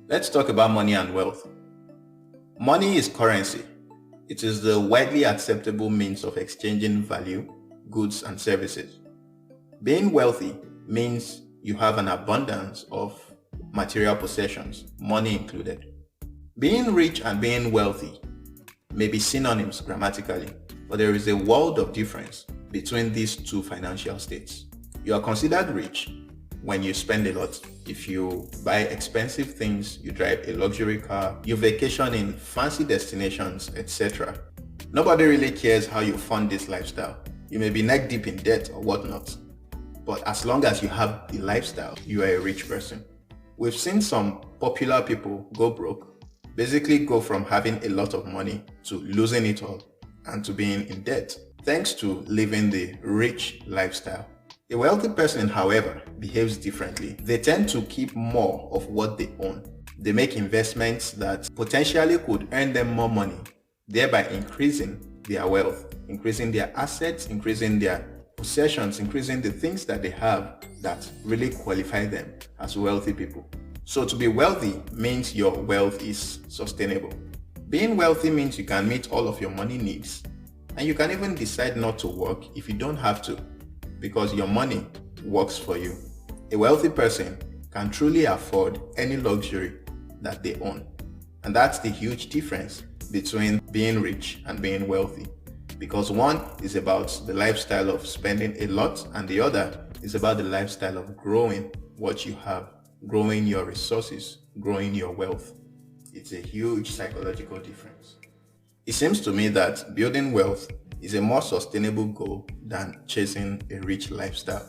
Let's talk about money and wealth. Money is currency. It is the widely acceptable means of exchanging value, goods, and services. Being wealthy means you have an abundance of material possessions, money included. Being rich and being wealthy may be synonyms grammatically, but there is a world of difference between these two financial states. You are considered rich when you spend a lot. If you buy expensive things, you drive a luxury car, you vacation in fancy destinations, etc. Nobody really cares how you fund this lifestyle. You may be neck deep in debt or whatnot, but as long as you have the lifestyle, you are a rich person. We've seen some popular people go broke, basically go from having a lot of money to losing it all and to being in debt, thanks to living the rich lifestyle. A wealthy person, however, behaves differently. They tend to keep more of what they own. They make investments that potentially could earn them more money, thereby increasing their wealth, increasing their assets, increasing their possessions, increasing the things that they have that really qualify them as wealthy people. So to be wealthy means your wealth is sustainable. Being wealthy means you can meet all of your money needs, and you can even decide not to work if you don't have to, because your money works for you. A wealthy person can truly afford any luxury that they own. And that's the huge difference between being rich and being wealthy. Because one is about the lifestyle of spending a lot, and the other is about the lifestyle of growing what you have, growing your resources, growing your wealth. It's a huge psychological difference. It seems to me that building wealth is a more sustainable goal than chasing a rich lifestyle.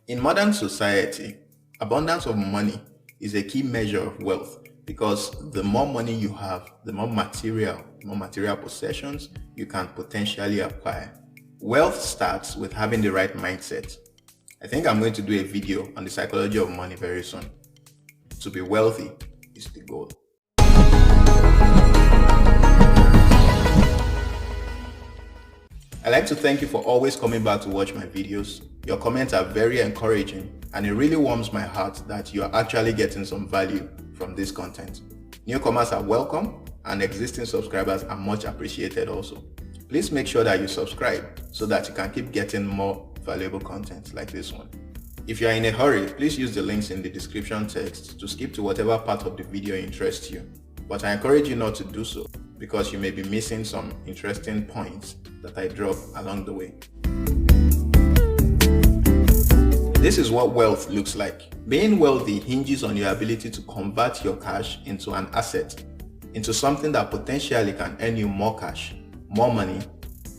In modern society, abundance of money is a key measure of wealth, because the more money you have, the more material possessions you can potentially acquire. Wealth starts with having the right mindset. I think I'm going to do a video on the psychology of money very soon. To be wealthy is the goal. I'd like to thank you for always coming back to watch my videos. Your comments are very encouraging, and it really warms my heart that you are actually getting some value from this content. Newcomers are welcome, and existing subscribers are much appreciated also. Please make sure that you subscribe so that you can keep getting more valuable content like this one. If you are in a hurry, please use the links in the description text to skip to whatever part of the video interests you. But I encourage you not to do so, because you may be missing some interesting points that I drop along the way. This is what wealth looks like. Being wealthy hinges on your ability to convert your cash into an asset, into something that potentially can earn you more cash, more money,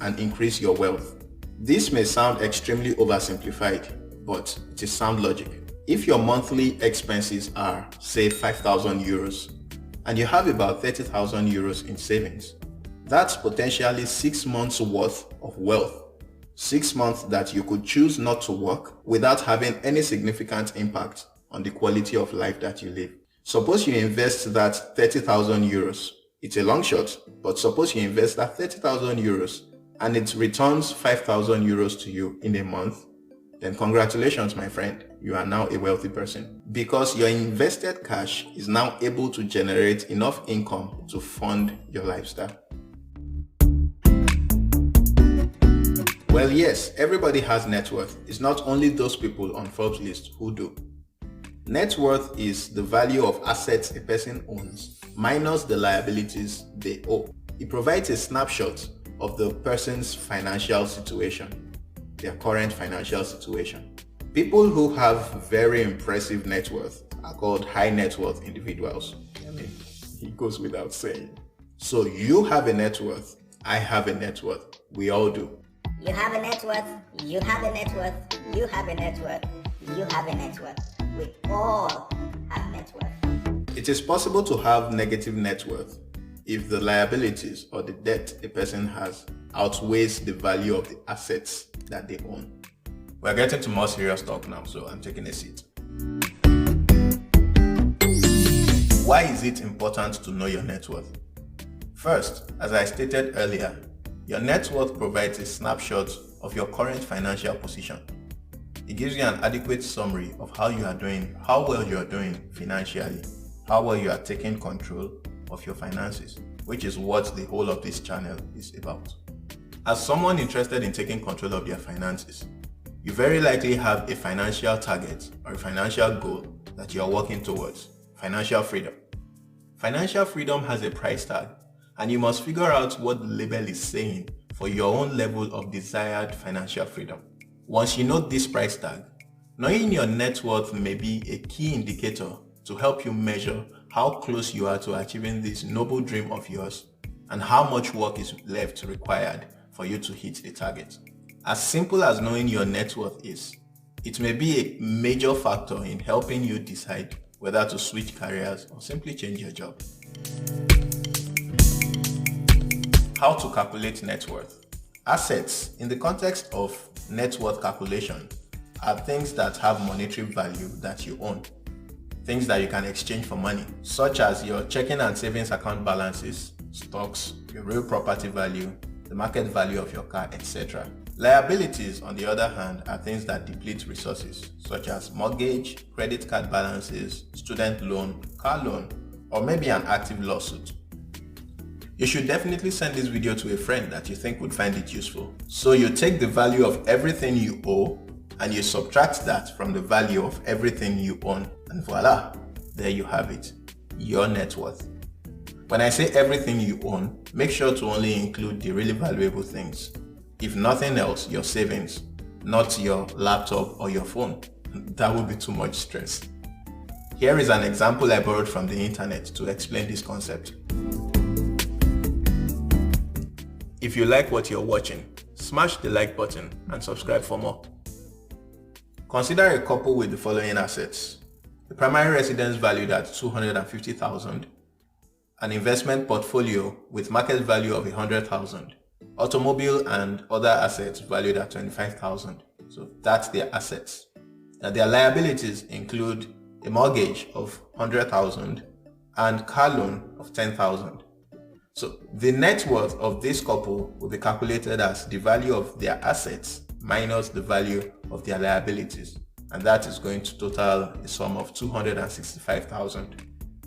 and increase your wealth. This may sound extremely oversimplified, but it is sound logic. If your monthly expenses are, say, 5,000 euros, and you have about 30,000 euros in savings, that's potentially 6 months worth of wealth. 6 months that you could choose not to work without having any significant impact on the quality of life that you live. Suppose you invest that 30,000 euros. It's a long shot, but suppose you invest that 30,000 euros and it returns 5,000 euros to you in a month, then congratulations, my friend. You are now a wealthy person, because your invested cash is now able to generate enough income to fund your lifestyle. Well, yes, everybody has net worth. It's not only those people on Forbes list who do. Net worth is the value of assets a person owns minus the liabilities they owe. It provides a snapshot of the person's financial situation, their current financial situation. People who have very impressive net worth are called high net worth individuals. I mean, it goes without saying. So you have a net worth, I have a net worth, we all do. You have a net worth, you have a net worth, you have a net worth, you have a net worth. We all have net worth. It is possible to have negative net worth if the liabilities or the debt a person has outweighs the value of the assets that they own. We're getting to more serious talk now, so I'm taking a seat. Why is it important to know your net worth? First, as I stated earlier, your net worth provides a snapshot of your current financial position. It gives you an adequate summary of how you are doing, how well you are doing financially. how well you are taking control of your finances, which is what the whole of this channel is about. As someone interested in taking control of their finances, you very likely have a financial target or a financial goal that you are working towards: financial freedom. Financial freedom has a price tag, and you must figure out what the label is saying for your own level of desired financial freedom. Once you know this price tag, knowing your net worth may be a key indicator to help you measure how close you are to achieving this noble dream of yours and how much work is left required for you to hit the target. As simple as knowing your net worth is, it may be a major factor in helping you decide whether to switch careers or simply change your job. How to calculate net worth. Assets, in the context of net worth calculation, are things that have monetary value that you own. Things that you can exchange for money, such as your checking and savings account balances, stocks, your real property value, the market value of your car, etc. Liabilities, on the other hand, are things that deplete resources, such as mortgage, credit card balances, student loan, car loan, or maybe an active lawsuit. You should definitely send this video to a friend that you think would find it useful. So you take the value of everything you owe and you subtract that from the value of everything you own, and voila, there you have it, your net worth. When I say everything you own, make sure to only include the really valuable things. If nothing else, your savings, not your laptop or your phone. That would be too much stress. Here is an example I borrowed from the internet to explain this concept. If you like what you're watching, smash the like button and subscribe for more. Consider a couple with the following assets: the primary residence valued at $250,000, an investment portfolio with market value of $100,000, automobile and other assets valued at $25,000. So that's their assets. Now their liabilities include a mortgage of $100,000 and car loan of $10,000. So the net worth of this couple will be calculated as the value of their assets minus the value of their liabilities, and that is going to total a sum of $265,000.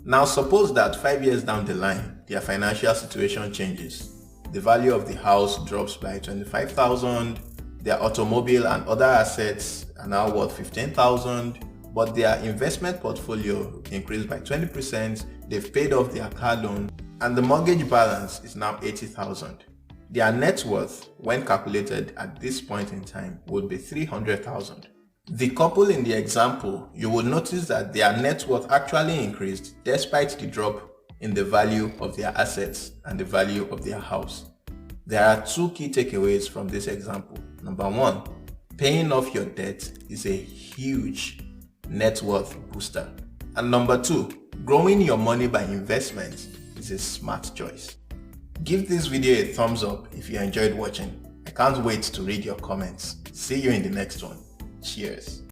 Now suppose that 5 years down the line, their financial situation changes. The value of the house drops by $25,000, their automobile and other assets are now worth $15,000, but their investment portfolio increased by 20%, they've paid off their car loan, and the mortgage balance is now $80,000. Their net worth, when calculated at this point in time, would be $300,000. The couple in the example, you will notice that their net worth actually increased despite the drop in the value of their assets and the value of their house. There are two key takeaways from this example. Number one, paying off your debt is a huge net worth booster. And number two, growing your money by investment is a smart choice. Give this video a thumbs up if you enjoyed watching. I can't wait to read your comments. See you in the next one. Cheers.